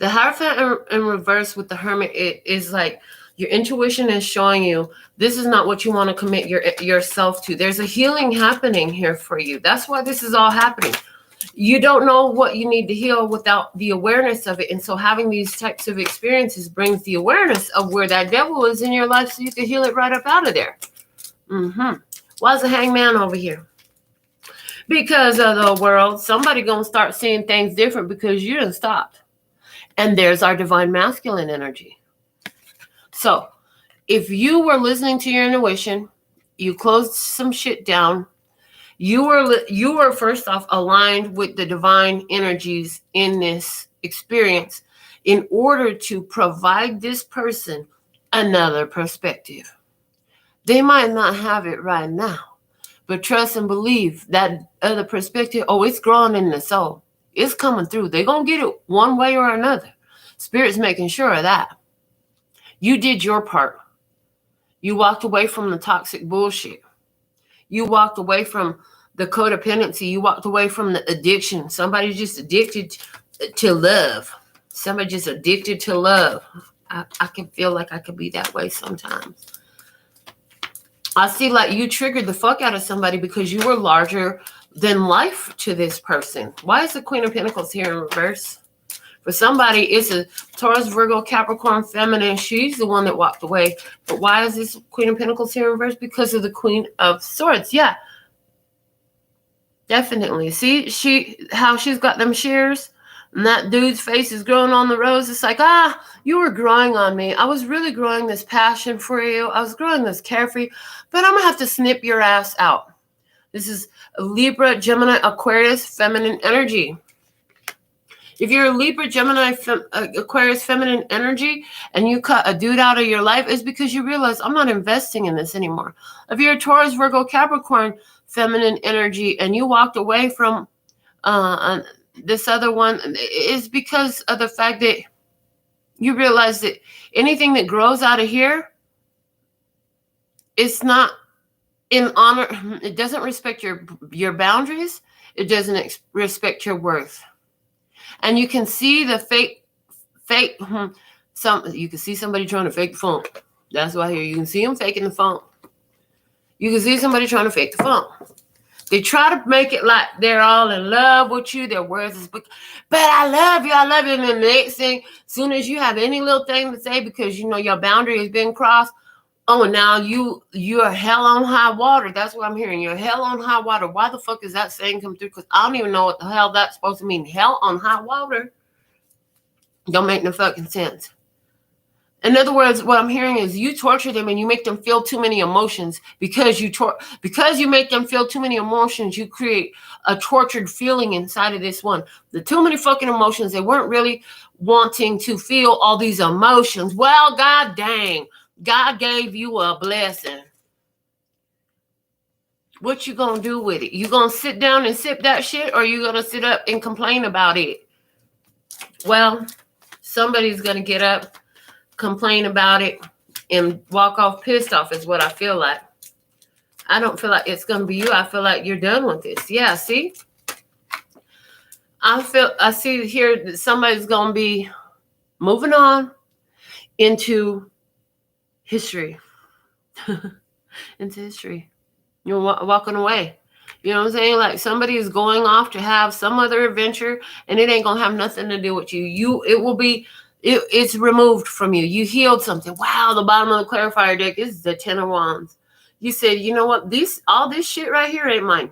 Hierophant in reverse with the Hermit is like your intuition is showing you this is not what you want to commit yourself to. There's a healing happening here for you. That's why this is all happening. You don't know what you need to heal without the awareness of it. And so having these types of experiences brings the awareness of where that devil is in your life so you can heal it right up out of there. Why is the Hangman over here? Because of the world, somebody going to start seeing things different because you didn't stop. And there's our Divine Masculine energy. So if you were listening to your intuition, you closed some shit down, you were first off aligned with the divine energies in this experience in order to provide this person another perspective. They might not have it right now, but trust and believe that other perspective, it's growing in the soul. It's coming through. They're going to get it one way or another. Spirit's making sure of that. You did your part. You walked away from the toxic bullshit. You walked away from the codependency. You walked away from the addiction. Somebody's just addicted to love. Somebody just addicted to love. I can feel like I could be that way sometimes. I see like you triggered the fuck out of somebody because you were larger than life to this person. Why is the Queen of Pentacles here in reverse? For somebody, it's a Taurus, Virgo, Capricorn, Feminine. She's the one that walked away. But why is this Queen of Pentacles here in reverse? Because of the Queen of Swords. Yeah, definitely. See how she's got them shears? And that dude's face is growing on the rose. It's like, you were growing on me. I was really growing this passion for you. I was growing this care for you. But I'm going to have to snip your ass out. This is Libra, Gemini, Aquarius, feminine energy. If you're a Libra, Gemini, Aquarius, feminine energy, and you cut a dude out of your life, it's because you realize I'm not investing in this anymore. If you're a Taurus, Virgo, Capricorn, feminine energy, and you walked away from this other one, is because of the fact that you realize that anything that grows out of here, it's not in honor. It doesn't respect your boundaries. It doesn't respect your worth. And you can see the fake. You can see somebody trying to fake the phone. That's why here you can see them faking the phone. You can see somebody trying to fake the phone. They try to make it like they're all in love with you. Their words is, but I love you. I love you. And then the next thing, as soon as you have any little thing to say because you know your boundary has been crossed, oh, now you're hell on high water. That's what I'm hearing. You're hell on high water. Why the fuck is that saying come through? Because I don't even know what the hell that's supposed to mean. Hell on high water. Don't make no fucking sense. In other words, what I'm hearing is you torture them and you make them feel too many emotions because you make them feel too many emotions. You create a tortured feeling inside of this one. The too many fucking emotions. They weren't really wanting to feel all these emotions. Well, god dang, God gave you a blessing. What you gonna do with it? You gonna sit down and sip that shit, or you gonna sit up and complain about it? Well, somebody's gonna get up, complain about it, and walk off pissed off is what I feel like. I don't feel like it's going to be you. I feel like you're done with this. Yeah, see? I see here that somebody's going to be moving on into history. Into history. You're walking away. You know what I'm saying? Like somebody is going off to have some other adventure and it ain't going to have nothing to do with you. It's removed from you. You healed something. Wow, the bottom of the clarifier deck is the 10 of Wands. You said, you know what? All this shit right here ain't mine.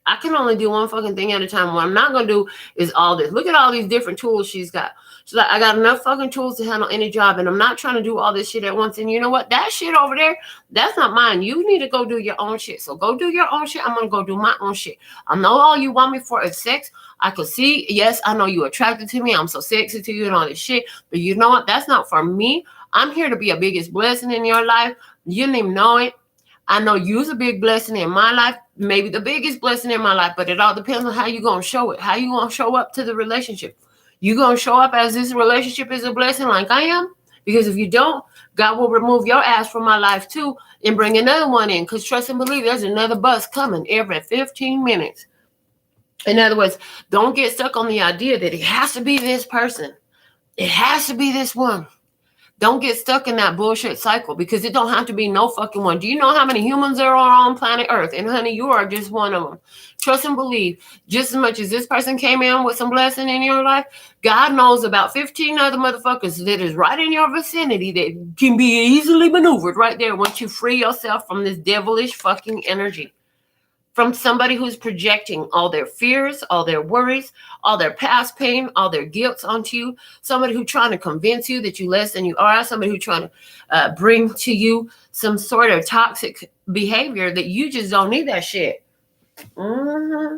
I can only do one fucking thing at a time. What I'm not going to do is all this. Look at all these different tools she's got. She's like, I got enough fucking tools to handle any job, and I'm not trying to do all this shit at once. And you know what? That shit over there, that's not mine. You need to go do your own shit. So go do your own shit. I'm going to go do my own shit. I know all you want me for is sex. I could see, yes, I know you're attracted to me. I'm so sexy to you and all this shit. But you know what? That's not for me. I'm here to be a biggest blessing in your life. You didn't even know it. I know you's a big blessing in my life, maybe the biggest blessing in my life, but it all depends on how you're going to show it, how you going to show up to the relationship. You going to show up as this relationship is a blessing like I am? Because if you don't, God will remove your ass from my life too and bring another one in, because trust and believe there's another bus coming every 15 minutes. In other words, don't get stuck on the idea that it has to be this person. It has to be this one. Don't get stuck in that bullshit cycle because it don't have to be no fucking one. Do you know how many humans there are on planet Earth? And honey, you are just one of them. Trust and believe, just as much as this person came in with some blessing in your life, God knows about 15 other motherfuckers that is right in your vicinity that can be easily maneuvered right there once you free yourself from this devilish fucking energy. From somebody who's projecting all their fears, all their worries, all their past pain, all their guilt onto you. Somebody who's trying to convince you that you're less than you are. Somebody who's trying to bring to you some sort of toxic behavior that you just don't need that shit. Mm-hmm.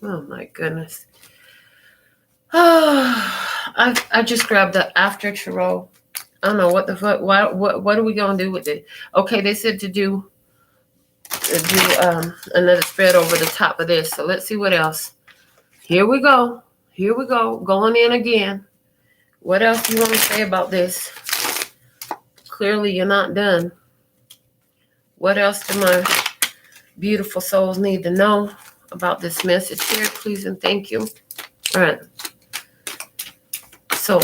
Oh my goodness. I just grabbed the after tarot. I don't know what the fuck. What are we gonna do with it? Okay, they said to do another spread over the top of this. So let's see what else. Here we go. Going in again. What else do you want to say about this? Clearly you're not done. What else do my beautiful souls need to know about this message here? Please and thank you. All right. So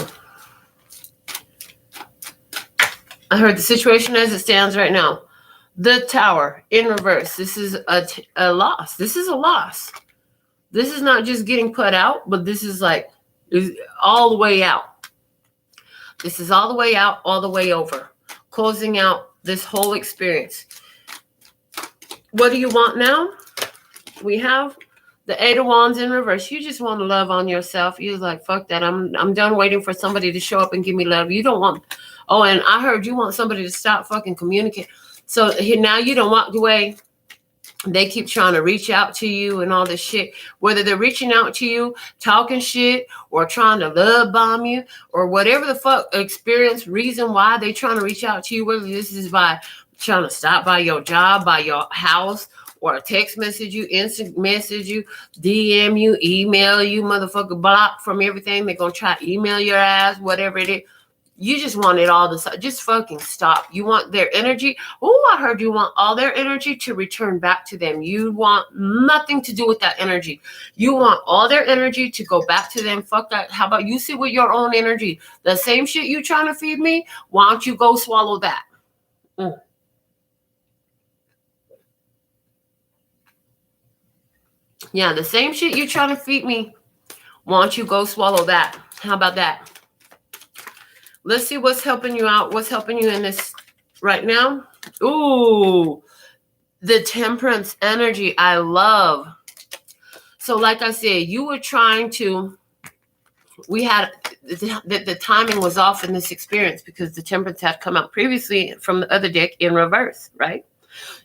I heard the situation as it stands right now. The Tower in reverse. This is a loss. This is a loss. This is not just getting put out, but this is like all the way out. This is all the way out, all the way over. Closing out this whole experience. What do you want now? We have the Eight of Wands in reverse. You just want to love on yourself. You're like, fuck that. I'm done waiting for somebody to show up and give me love. You don't want. Oh, and I heard you want somebody to stop fucking communicating. So here now you don't walk away. They keep trying to reach out to you and all this shit. Whether they're reaching out to you, talking shit, or trying to love bomb you, or whatever the fuck experience, reason why they trying to reach out to you, whether this is by trying to stop by your job, by your house, or a text message you, instant message you, DM you, email you, motherfucker, block from everything. They're going to try to email your ass, whatever it is. You just want it all to just fucking stop. You want their energy. Oh, I heard you want all their energy to return back to them. You want nothing to do with that energy. You want all their energy to go back to them. Fuck that. How about you sit with your own energy? The same shit you trying to feed me, why don't you go swallow that? Yeah, the same shit you're trying to feed me. Why don't you go swallow that? How about that? Let's see what's helping you out. What's helping you in this right now? Ooh, the temperance energy. I love. So like I said, you were trying to, we had, the timing was off in this experience because the temperance had come out previously from the other deck in reverse, right?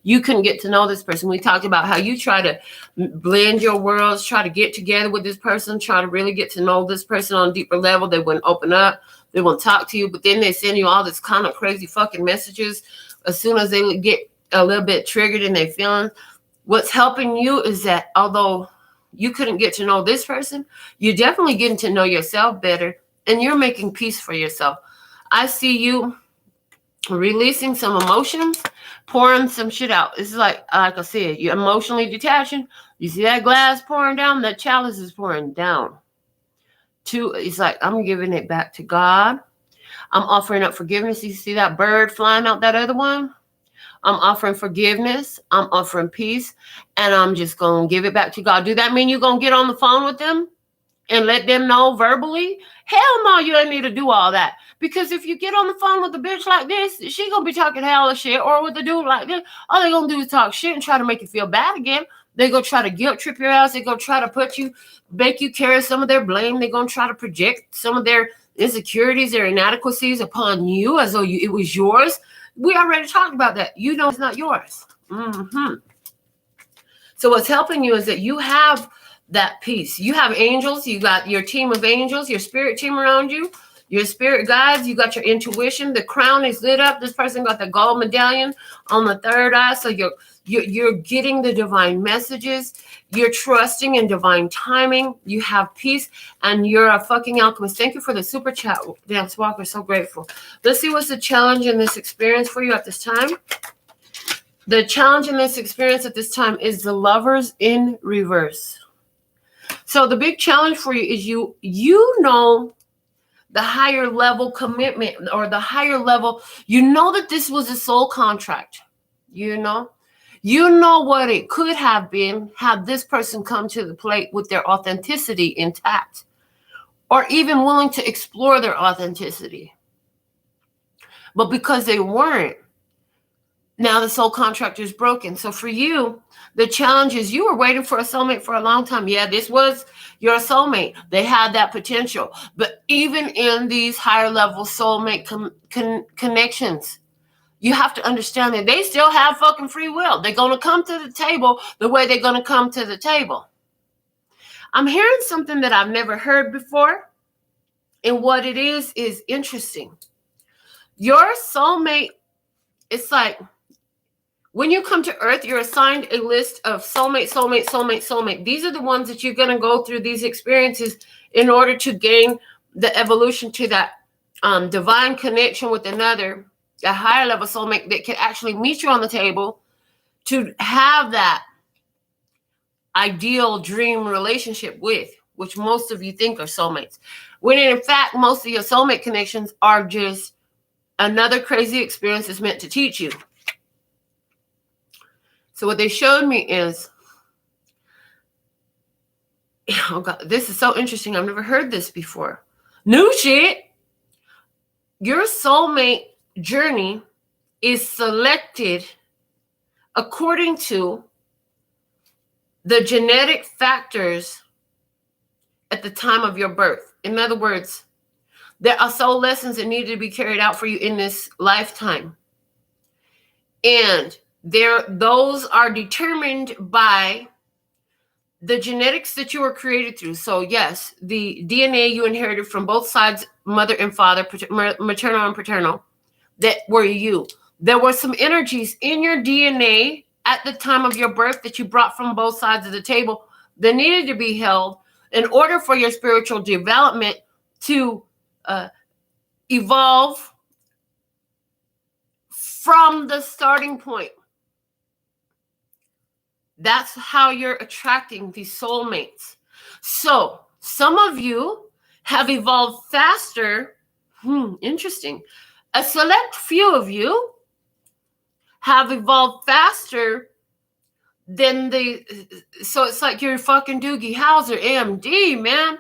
You couldn't get to know this person. We talked about how you try to blend your worlds, try to get together with this person, try to really get to know this person on a deeper level. They wouldn't open up. They won't talk to you, but then they send you all this kind of crazy fucking messages as soon as they get a little bit triggered in their feelings. What's helping you is that although you couldn't get to know this person, you're definitely getting to know yourself better, and you're making peace for yourself. I see you releasing some emotions, pouring some shit out. It's like I said, you're emotionally detaching. You see that glass pouring down, that chalice is pouring down. It's like, I'm giving it back to God. I'm offering up forgiveness. You see that bird flying out that other one? I'm offering forgiveness. I'm offering peace. And I'm just going to give it back to God. Do that mean you're going to get on the phone with them and let them know verbally? Hell no, you don't need to do all that. Because if you get on the phone with a bitch like this, she going to be talking hell of shit. Or with a dude like this, all they going to do is talk shit and try to make you feel bad again. They going to try to guilt trip your ass. They going to try to make you carry some of their blame. They're going to try to project some of their insecurities, their inadequacies upon you as though it was yours. We already talked about that. You know it's not yours. So what's helping you is that you have that peace. You have angels. You got your team of angels, your spirit team around you, your spirit guides. You got your intuition. The crown is lit up. This person got the gold medallion on the third eye. So you're getting the divine messages. You're trusting in divine timing. You have peace, and you're a fucking alchemist. Thank you for the super chat, Dance Walker. So grateful. Let's see what's the challenge in this experience for you at this time. The challenge in this experience at this time is the Lovers in reverse. So the big challenge for you is you know the higher level commitment, or the higher level, you know that this was a soul contract. You know what it could have been had this person come to the plate with their authenticity intact, or even willing to explore their authenticity. But because they weren't, now the soul contract is broken. So for you, the challenge is you were waiting for a soulmate for a long time. Yeah, this was your soulmate. They had that potential. But even in these higher level soulmate connections, you have to understand that they still have fucking free will. They're going to come to the table the way they're going to come to the table. I'm hearing something that I've never heard before. And what it is interesting. Your soulmate, it's like, when you come to Earth, you're assigned a list of soulmate. These are the ones that you're going to go through these experiences in order to gain the evolution to that divine connection with another, a higher level soulmate that can actually meet you on the table to have that ideal dream relationship with, which most of you think are soulmates. When in fact, most of your soulmate connections are just another crazy experience that's meant to teach you. So what they showed me is, oh God, this is so interesting. I've never heard this before. New shit. Your soulmate journey is selected according to the genetic factors at the time of your birth. In other words, there are soul lessons that need to be carried out for you in this lifetime. And those are determined by the genetics that you were created through. So yes, the DNA you inherited from both sides, mother and father, maternal and paternal, that were you. There were some energies in your DNA at the time of your birth that you brought from both sides of the table that needed to be held in order for your spiritual development to evolve from the starting point. That's how you're attracting these soulmates. So some of you have evolved faster. Interesting. A select few of you have evolved faster then so it's like you're fucking Doogie Howser, MD, man.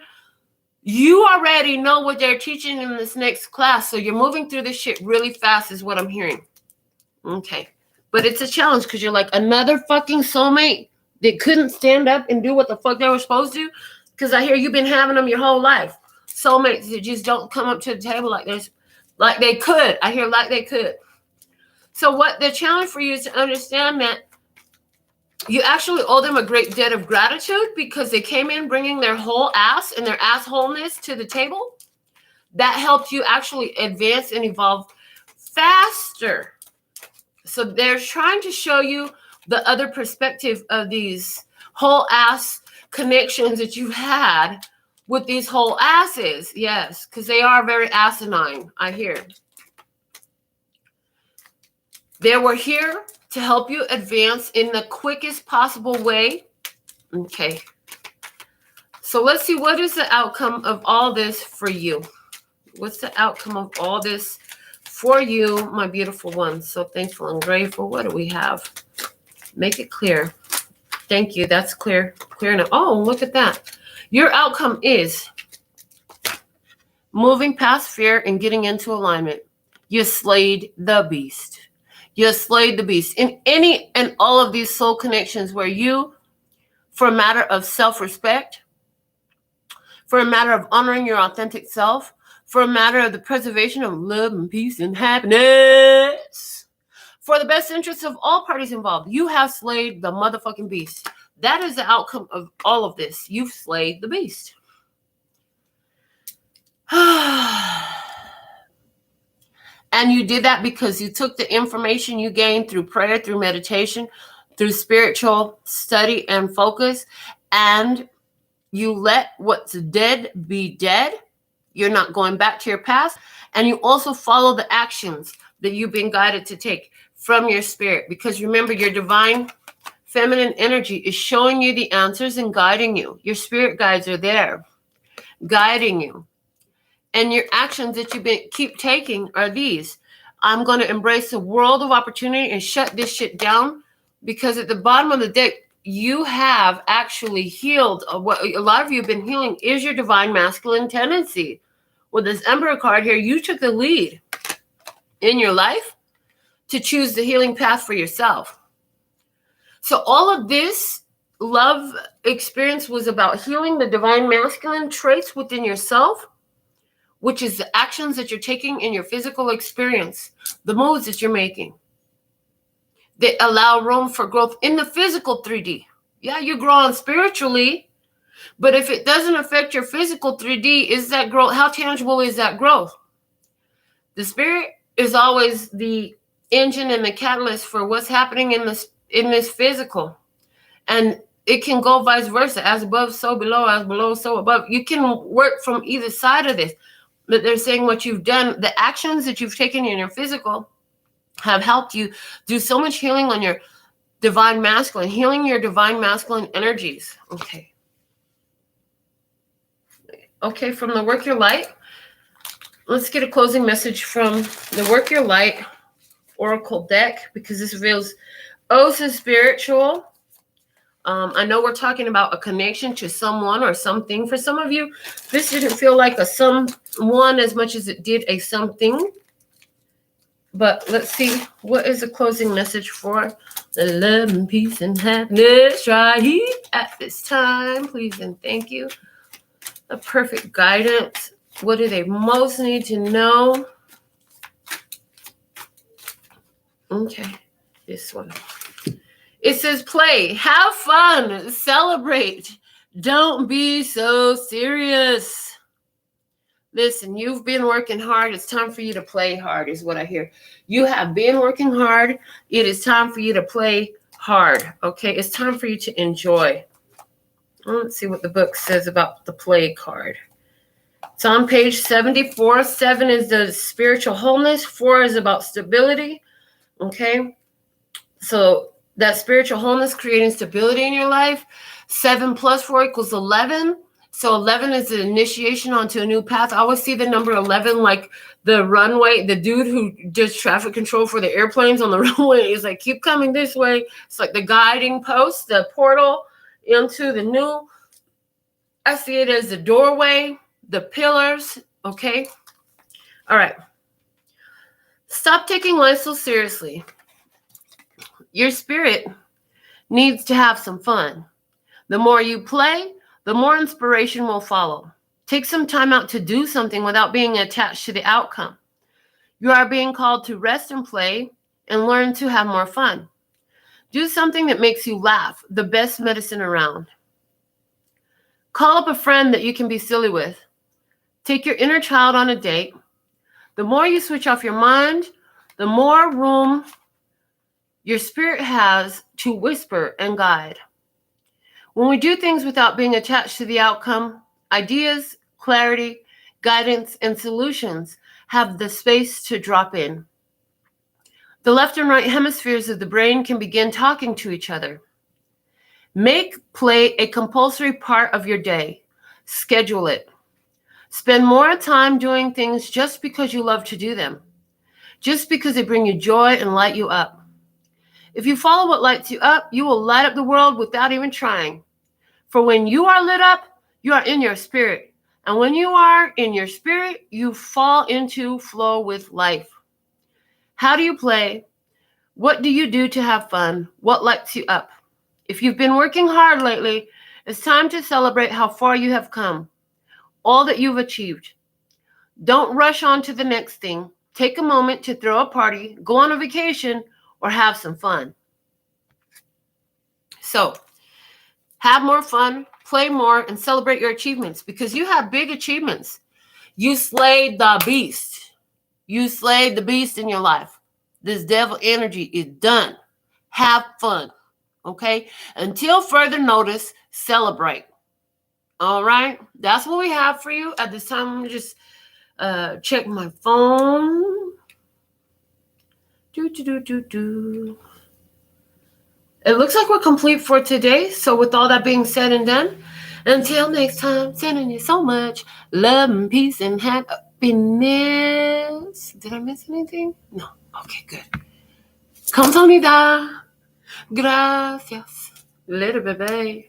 You already know what they're teaching in this next class, so you're moving through this shit really fast is what I'm hearing. Okay. But it's a challenge because you're like another fucking soulmate that couldn't stand up and do what the fuck they were supposed to. Because I hear you've been having them your whole life. Soulmates that just don't come up to the table like this, like they could. I hear like they could. So what the challenge for you is to understand that you actually owe them a great debt of gratitude because they came in bringing their whole ass and their assholeness to the table. That helped you actually advance and evolve faster. So they're trying to show you the other perspective of these whole ass connections that you've had with these whole asses. Yes, because they are very asinine, I hear. They were here to help you advance in the quickest possible way. Okay. So let's see, what is the outcome of all this for you? What's the outcome of all this for you, my beautiful ones? So thankful and grateful. What do we have? Make it clear. Thank you. That's clear. Clear enough. Oh, look at that. Your outcome is moving past fear and getting into alignment. You slayed the beast. You slayed the beast. In any and all of these soul connections where you, for a matter of self-respect, for a matter of honoring your authentic self, for a matter of the preservation of love and peace and happiness, for the best interest of all parties involved, you have slayed the motherfucking beast. That is the outcome of all of this. You've slayed the beast. And you did that because you took the information you gained through prayer, through meditation, through spiritual study and focus, and you let what's dead be dead. You're not going back to your past. And you also follow the actions that you've been guided to take from your spirit. Because remember, your divine feminine energy is showing you the answers and guiding you. Your spirit guides are there, guiding you. And your actions that you keep taking are these. I'm going to embrace the world of opportunity and shut this shit down. Because at the bottom of the deck, you have actually healed. What a lot of you have been healing is your divine masculine tendency. With this Emperor card here, you took the lead in your life to choose the healing path for yourself. So all of this love experience was about healing the divine masculine traits within yourself, which is the actions that you're taking in your physical experience, the moves that you're making. They allow room for growth in the physical 3D. Yeah, you're growing spiritually, but if it doesn't affect your physical 3D, is that growth? How tangible is that growth? The spirit is always the engine and the catalyst for what's happening in this physical. And it can go vice versa, as above, so below, as below, so above. You can work from either side of this. But they're saying what you've done, the actions that you've taken in your physical have helped you do so much healing on your divine masculine, healing your divine masculine energies. Okay. Okay, from the Work Your Light, let's get a closing message from the Work Your Light Oracle deck, because this reveals so spiritual. I know we're talking about a connection to someone or something. For some of you, this didn't feel like a someone as much as it did a something. But let's see, what is the closing message for the love and peace and happiness right here at this time? Please and thank you. The perfect guidance. What do they most need to know? Okay, this one. It says play, have fun, celebrate. Don't be so serious. Listen, you've been working hard. It's time for you to play hard is what I hear. You have been working hard. It is time for you to play hard. Okay, it's time for you to enjoy. Let's see what the book says about the play card. It's on page 74. 7 is the spiritual wholeness. 4 is about stability. Okay, so that spiritual wholeness, creating stability in your life. 7 plus 4 equals 11. So 11 is the initiation onto a new path. I always see the number 11 like the runway, the dude who does traffic control for the airplanes on the runway is like, keep coming this way. It's like the guiding post, the portal into the new. I see it as the doorway, the pillars, okay? All right. Stop taking life so seriously. Your spirit needs to have some fun. The more you play, the more inspiration will follow. Take some time out to do something without being attached to the outcome. You are being called to rest and play and learn to have more fun. Do something that makes you laugh, the best medicine around. Call up a friend that you can be silly with. Take your inner child on a date. The more you switch off your mind, the more room your spirit has to whisper and guide. When we do things without being attached to the outcome, ideas, clarity, guidance, and solutions have the space to drop in. The left and right hemispheres of the brain can begin talking to each other. Make play a compulsory part of your day. Schedule it. Spend more time doing things just because you love to do them, just because they bring you joy and light you up. If you follow what lights you up, you will light up the world without even trying. For when you are lit up, you are in your spirit. And when you are in your spirit, you fall into flow with life. How do you play? What do you do to have fun? What lights you up? If you've been working hard lately, it's time to celebrate how far you have come, all that you've achieved. Don't rush on to the next thing. Take a moment to throw a party, go on a vacation, or have some fun. So, have more fun, play more, and celebrate your achievements because you have big achievements. You slayed the beast. You slayed the beast in your life. This devil energy is done. Have fun, okay? Until further notice, celebrate. All right? That's what we have for you at this time. I'm just check my phone. It looks like we're complete for today. So with all that being said and done, until next time, sending you so much love and peace and happiness. Did I miss anything? No. Okay, good. Kamsahamnida. Gracias. Later, bye-bye.